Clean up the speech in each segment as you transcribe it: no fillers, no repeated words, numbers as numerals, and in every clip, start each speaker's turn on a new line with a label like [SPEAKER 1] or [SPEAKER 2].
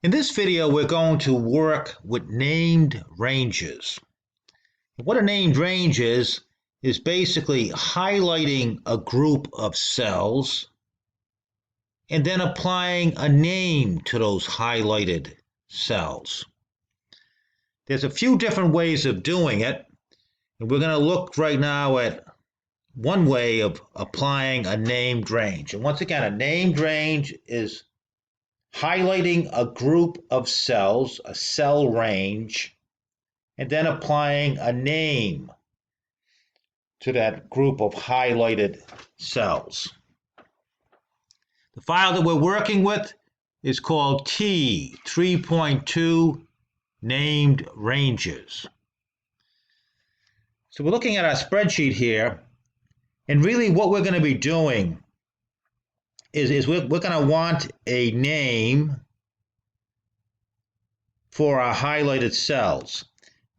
[SPEAKER 1] In this video, we're going to work with named ranges. What a named range is basically highlighting a group of cells and then applying a name to those highlighted cells. There's a few different ways of doing it, and we're going to look right now at one way of applying a named range. And once again, a named range is highlighting a group of cells, a cell range, and then applying a name to that group of highlighted cells. The file that we're working with is called T 3.2 Named Ranges. So we're looking at our spreadsheet here, and really what we're going to be doing is we're going to want a name for our highlighted cells.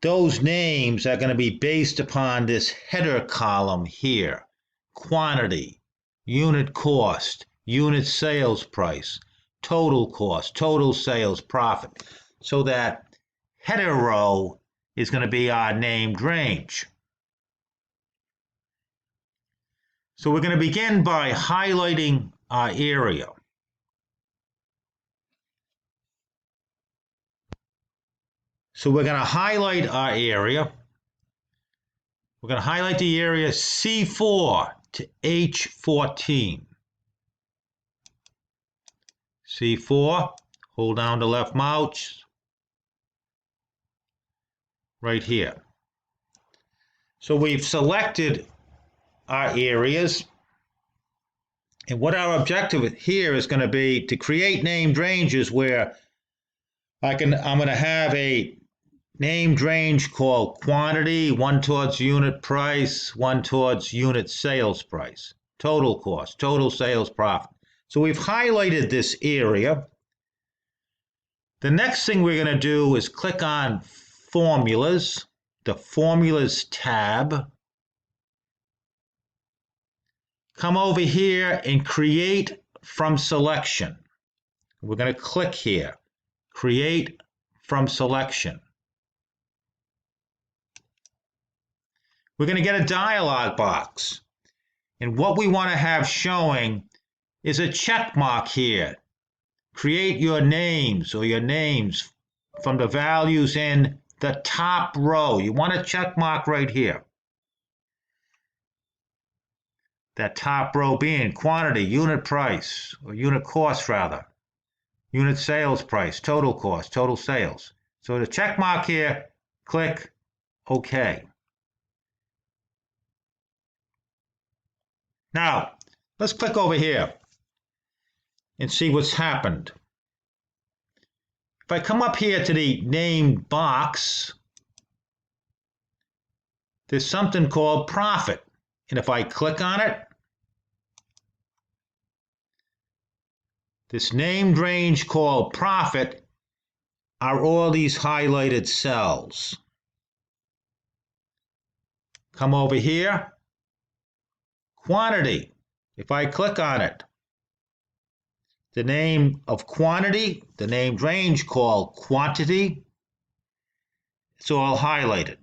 [SPEAKER 1] Those names are going to be based upon this header column here: quantity, unit cost, unit sales price, total cost, total sales profit. So that header row is going to be our named range. So we're going to begin by highlighting our area. So we're going to highlight our area. We're going to highlight the area C4 to H14. C4, hold down the left mouse, right here. So we've selected our areas, and what our objective here is going to be to create named ranges where I'm going to have a named range called quantity, one towards unit price, one towards unit sales price, total cost, total sales profit. So we've highlighted this area. The next thing we're going to do is click on Formulas, the Formulas tab. Come over here and create from selection. We're going to click here, create from selection. We're going to get a dialog box. And what we want to have showing is a check mark here. Create your names or your names from the values in the top row. You want a check mark right here. That top row being quantity, unit price, or unit cost rather, unit sales price, total cost, total sales. So the check mark here, click OK. Now, let's click over here and see what's happened. If I come up here to the name box, there's something called profit. And if I click on it, this named range called profit are all these highlighted cells. Come over here, quantity. If I click on it, the name of quantity, the named range called quantity, it's all highlighted.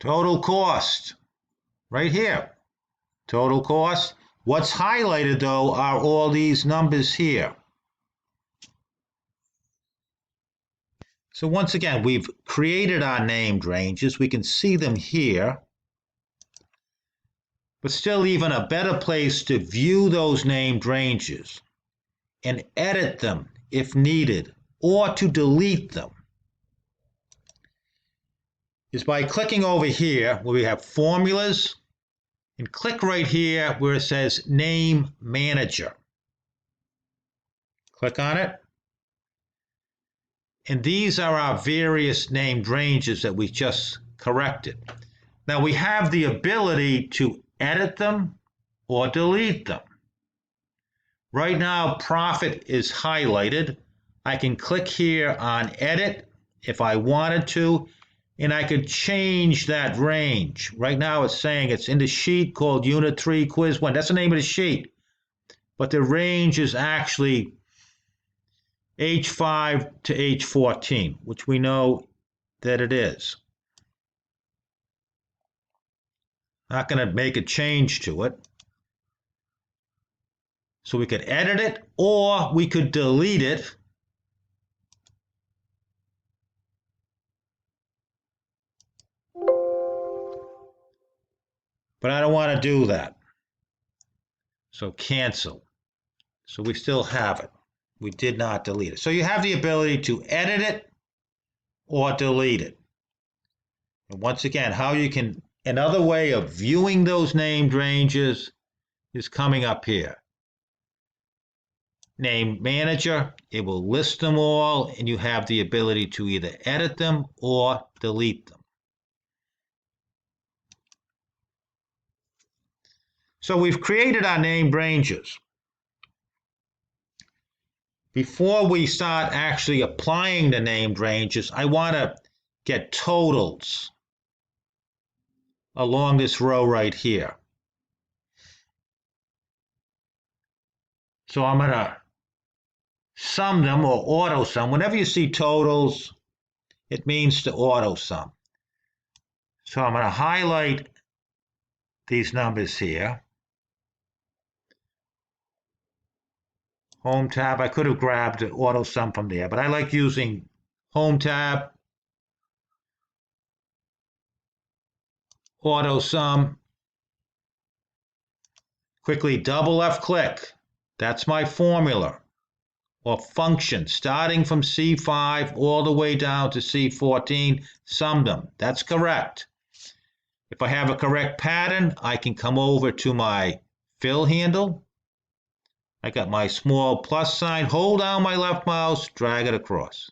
[SPEAKER 1] Total cost, right here, total cost. What's highlighted though are all these numbers here. So once again, we've created our named ranges. We can see them here. But still, even a better place to view those named ranges and edit them if needed, or to delete them, is by clicking over here where we have Formulas, and click right here where it says Name Manager. Click on it. And these are our various named ranges that we just corrected. Now we have the ability to edit them or delete them. Right now, profit is highlighted. I can click here on Edit if I wanted to, and I could change that range. Right now it's saying it's in the sheet called Unit 3 Quiz 1. That's the name of the sheet. But the range is actually H5 to H14, which we know that it is. Not going to make a change to it. So we could edit it or we could delete it. But I don't want to do that. So cancel. So we still have it. We did not delete it. So you have the ability to edit it or delete it. And once again, how you can, another way of viewing those named ranges is coming up here. Name manager, it will list them all, and you have the ability to either edit them or delete them. So we've created our named ranges. Before we start actually applying the named ranges, I want to get totals along this row right here. So I'm going to sum them or auto sum. Whenever you see totals, it means to auto sum. So I'm going to highlight these numbers here. Home tab, I could have grabbed the auto sum from there, but I like using Home tab, auto sum. Quickly double left click. That's my formula or function, starting from C5 all the way down to C14, sum them. That's correct. If I have a correct pattern, I can come over to my fill handle. I got my small plus sign, hold down my left mouse, drag it across.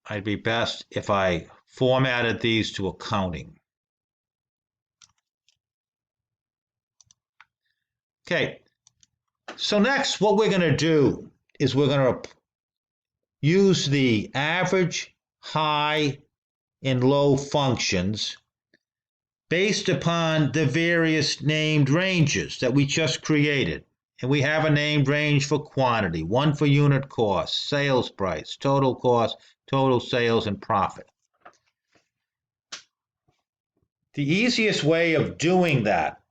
[SPEAKER 1] I'd be best if I formatted these to accounting. Okay, so next what we're going to do is we're going to use the average, high, and low functions based upon the various named ranges that we just created. And we have a named range for quantity, one for unit cost, sales price, total cost, total sales, and profit. The easiest way of doing that,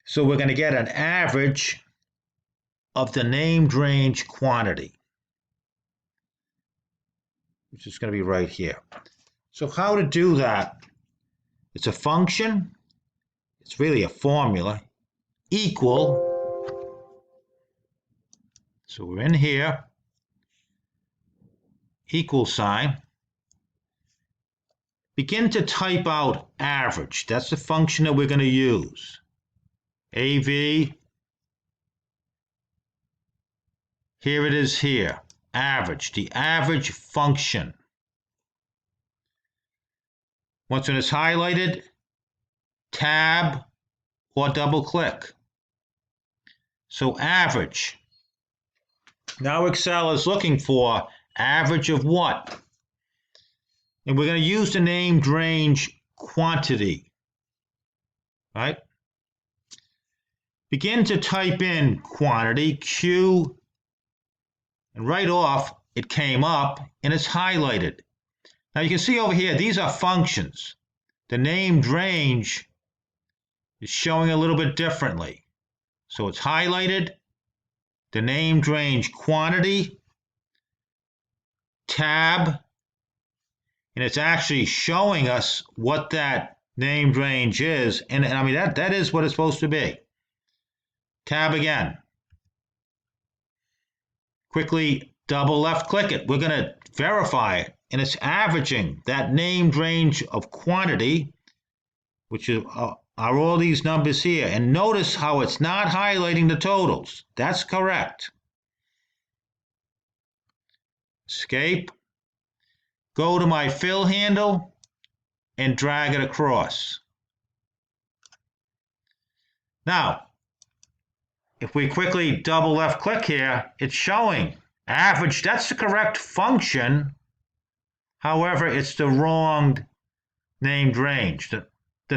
[SPEAKER 1] so we're going to get an average of the named range quantity, which is going to be right here. So how to do that? It's a function. It's really a formula. Equal. So we're in here. Equal sign. Begin to type out average. That's the function that we're going to use. AV. Here it is here. Average. The average function. Once it is highlighted, tab or double click. So average. Now Excel is looking for average of what? And we're going to use the named range quantity. Right? Begin to type in quantity, Q, and right off it came up and it's highlighted. Now you can see over here, these are functions. The named range is showing a little bit differently. So it's highlighted, the named range quantity, tab, and it's actually showing us what that named range is. And I mean, that is what it's supposed to be. Tab again. Quickly double left click it. We're going to verify it. And it's averaging that named range of quantity, which are all these numbers here. And notice how it's not highlighting the totals. That's correct. Escape. Go to my fill handle and drag it across. Now, if we quickly double left click here, it's showing average. That's the correct function, However, it's the wrong named range. The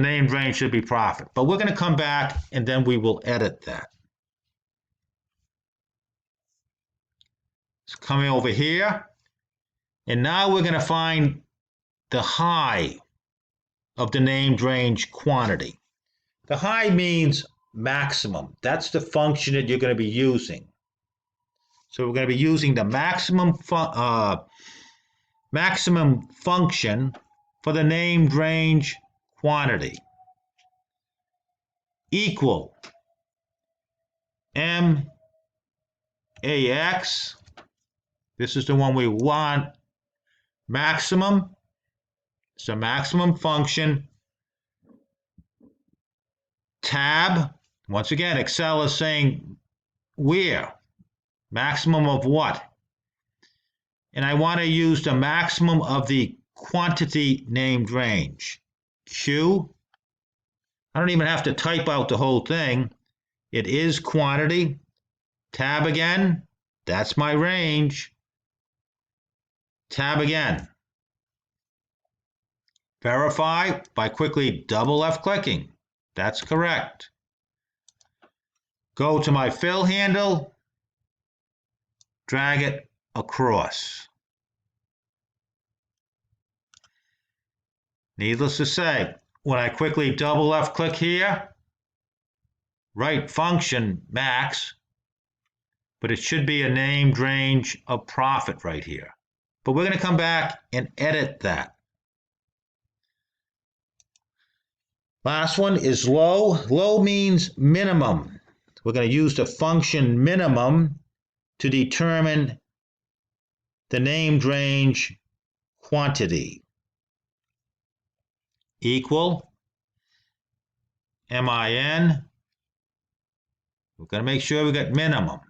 [SPEAKER 1] named range should be profit. But we're going to come back and then we will edit that. It's coming over here. And now we're going to find the high of the named range quantity. The high means maximum. That's the function that you're going to be using. So we're going to be using the maximum function for the named range quantity. Equal max. This is the one we want. Maximum. It's a maximum function. Tab. Once again, Excel is saying where? Maximum of what? And I want to use the maximum of the quantity named range. Q. I don't even have to type out the whole thing. It is quantity. Tab again. That's my range. Tab again. Verify by quickly double left clicking. That's correct. Go to my fill handle. Drag it across. Needless to say, when I quickly double left click here, right function max, but it should be a named range of profit right here. But we're going to come back and edit that. Last one is low. Low means minimum. We're going to use the function minimum to determine the named range quantity. Equal min. We're going to make sure we got minimum.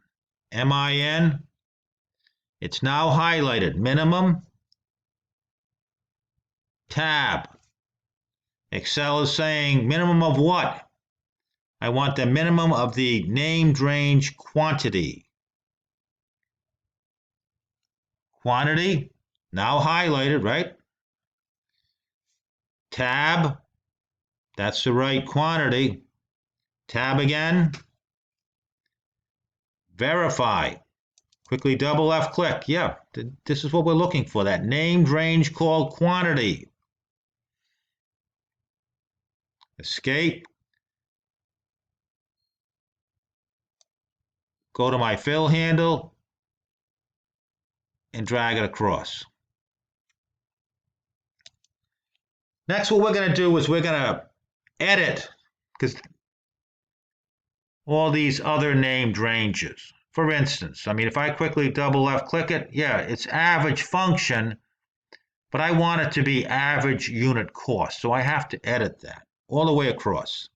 [SPEAKER 1] Min. It's now highlighted. Minimum. Tab. Excel is saying minimum of what? I want the minimum of the named range quantity. Quantity, now highlighted, right? Tab, that's the right quantity. Tab again. Verify. Quickly double left click. Yeah, this is what we're looking for, that named range called quantity. Escape. Go to my fill handle and drag it across. Next, what we're going to do is we're going to edit because all these other named ranges. For instance, I mean, if I quickly double left click it, yeah, it's average function, but I want it to be average unit cost. So I have to edit that all the way across.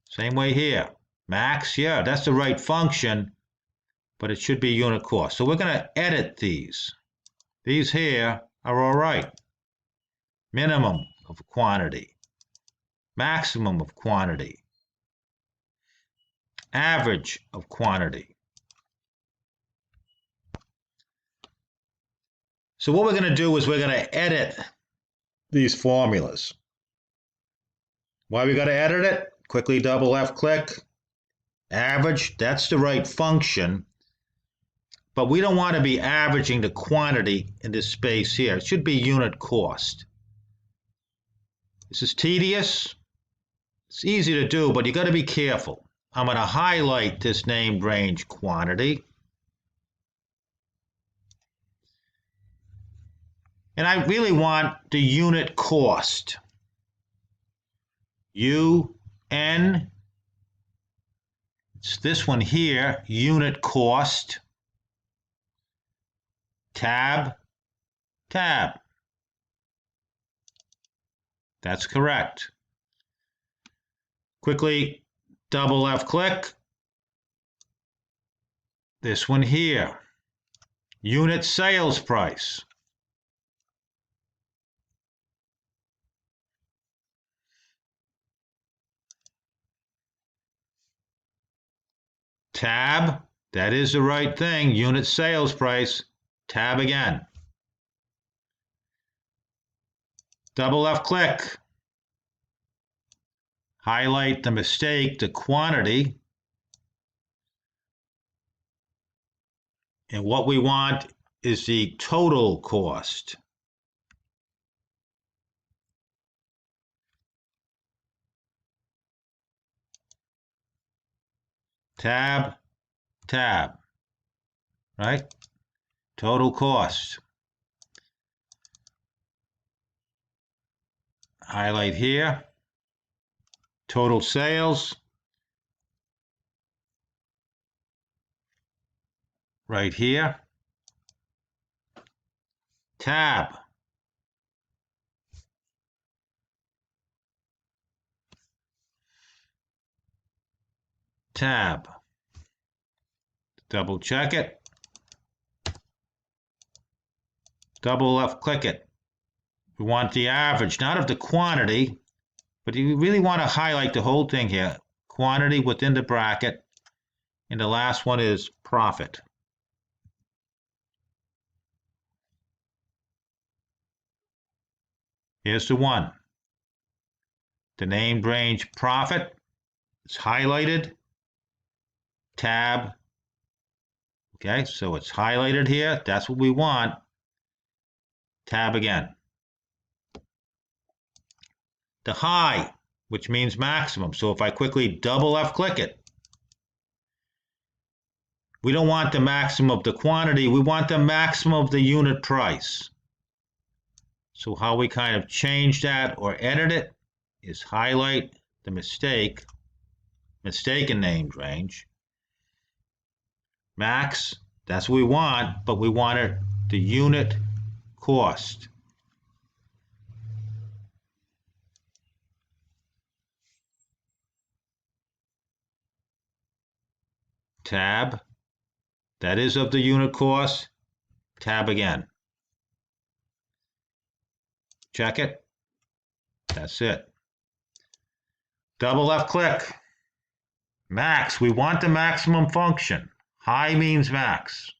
[SPEAKER 1] Same way here. Max, yeah, that's the right function, but it should be unit cost. So we're going to edit these. These here are all right. Minimum of quantity. Maximum of quantity. Average of quantity. So what we're going to do is we're going to edit these formulas. Why we got to edit it? Quickly double left click. Average, that's the right function. But we don't want to be averaging the quantity in this space here. It should be unit cost. This is tedious. It's easy to do, but you got to be careful. I'm going to highlight this named range quantity. And I really want the unit cost. UN. It's this one here, unit cost. Tab, tab. That's correct. Quickly double left click. This one here, unit sales price. Tab, that is the right thing, unit sales price. Tab again. Double left click. Highlight the mistake, the quantity. And what we want is the total cost. Tab, tab, right? Total cost. Highlight here. Total sales. Right here. Tab. Tab. Double check it. Double left click it. We want the average, not of the quantity, but you really want to highlight the whole thing here. Quantity within the bracket. And the last one is profit. Here's the one. The named range profit is highlighted. Tab. Okay, so it's highlighted here. That's what we want. Tab again. The high, which means maximum. So if I quickly double left click it, we don't want the maximum of the quantity. We want the maximum of the unit price. So how we kind of change that or edit it is highlight the mistaken named range. Max, that's what we want, but we want it the unit cost. Tab, that is of the unit cost. Tab again. Check it. That's it. Double left click. Max, we want the maximum function. High means max.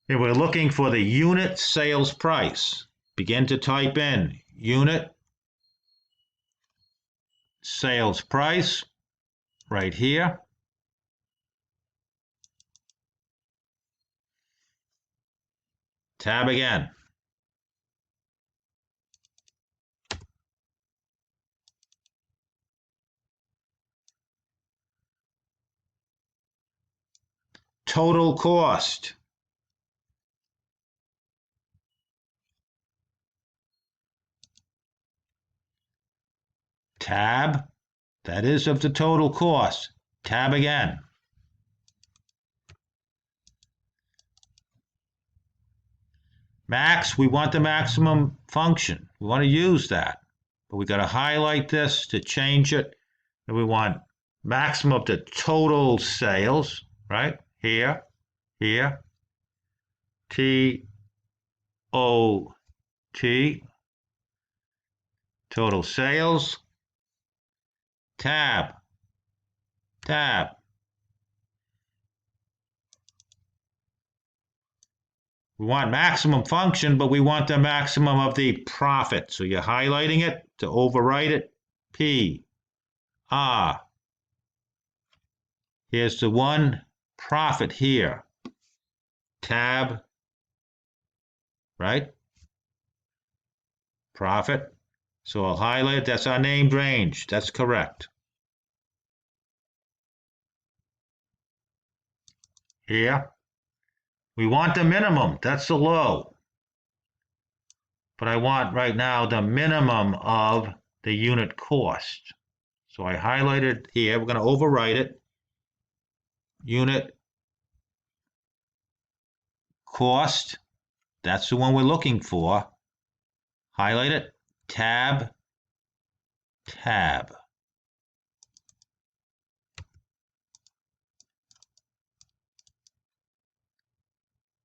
[SPEAKER 1] And we're looking for the unit sales price. Begin to type in unit sales price right here. Tab again. Total cost. Tab, that is of the total cost. Tab again. Max, we want the maximum function. We want to use that. But we got to highlight this to change it. And we want maximum of the total sales, right? Here, here. T-O-T. Total sales. Tab, tab. We want maximum function, but we want the maximum of the profit. So you're highlighting it to overwrite it. P, R. Here's the one profit here. Tab, right? Profit. So I'll highlight, that's our named range. That's correct. Here. We want the minimum. That's the low. But I want right now the minimum of the unit cost. So I highlighted here. We're going to overwrite it. Unit cost. That's the one we're looking for. Highlight it. Tab, tab.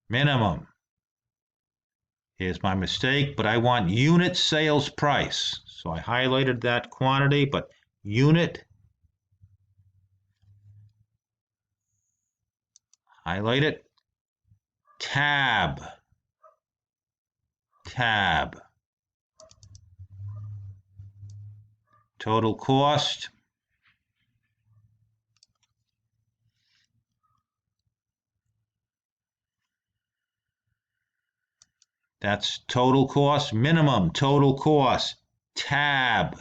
[SPEAKER 1] Minimum. Here's my mistake, but I want unit sales price. So I highlighted that quantity, but unit. Highlight it. tab, tab. Total cost, that's total cost. Minimum total cost, tab,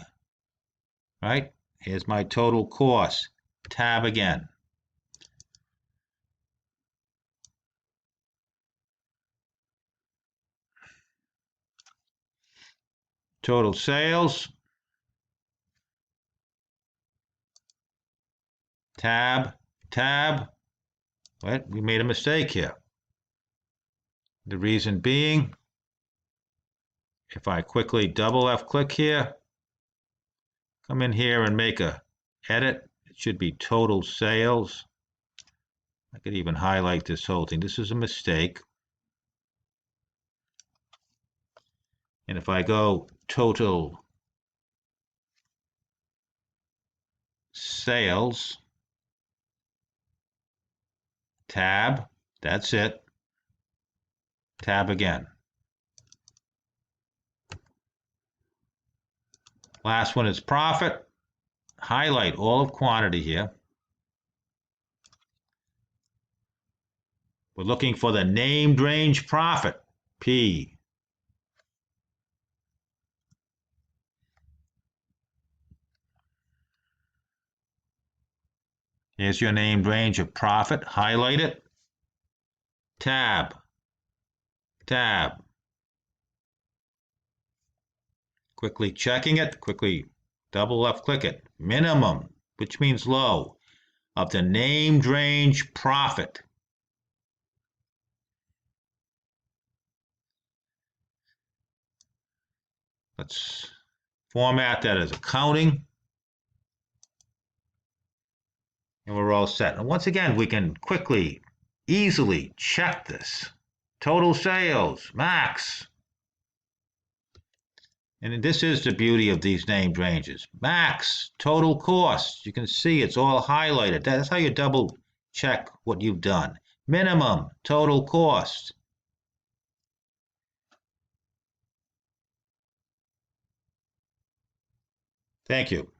[SPEAKER 1] right? Here's my total cost, tab again. Total sales, tab, tab. Wait, we made a mistake here. The reason being, if I quickly double F click here, come in here and make a edit, it should be total sales. I could even highlight this whole thing. This is a mistake. And if I go total sales, tab, that's it. Tab again. Last one is profit. Highlight all of quantity here. We're looking for the named range profit, P. Here's your named range of profit. Highlight it. Tab. Tab. Quickly checking it. Quickly double left click it. Minimum, which means low, of the named range profit. Let's format that as accounting. And we're all set. And once again, we can quickly, easily check this. Total sales, max. And this is the beauty of these named ranges. Max, total cost. You can see it's all highlighted. That's how you double check what you've done. Minimum, total cost. Thank you.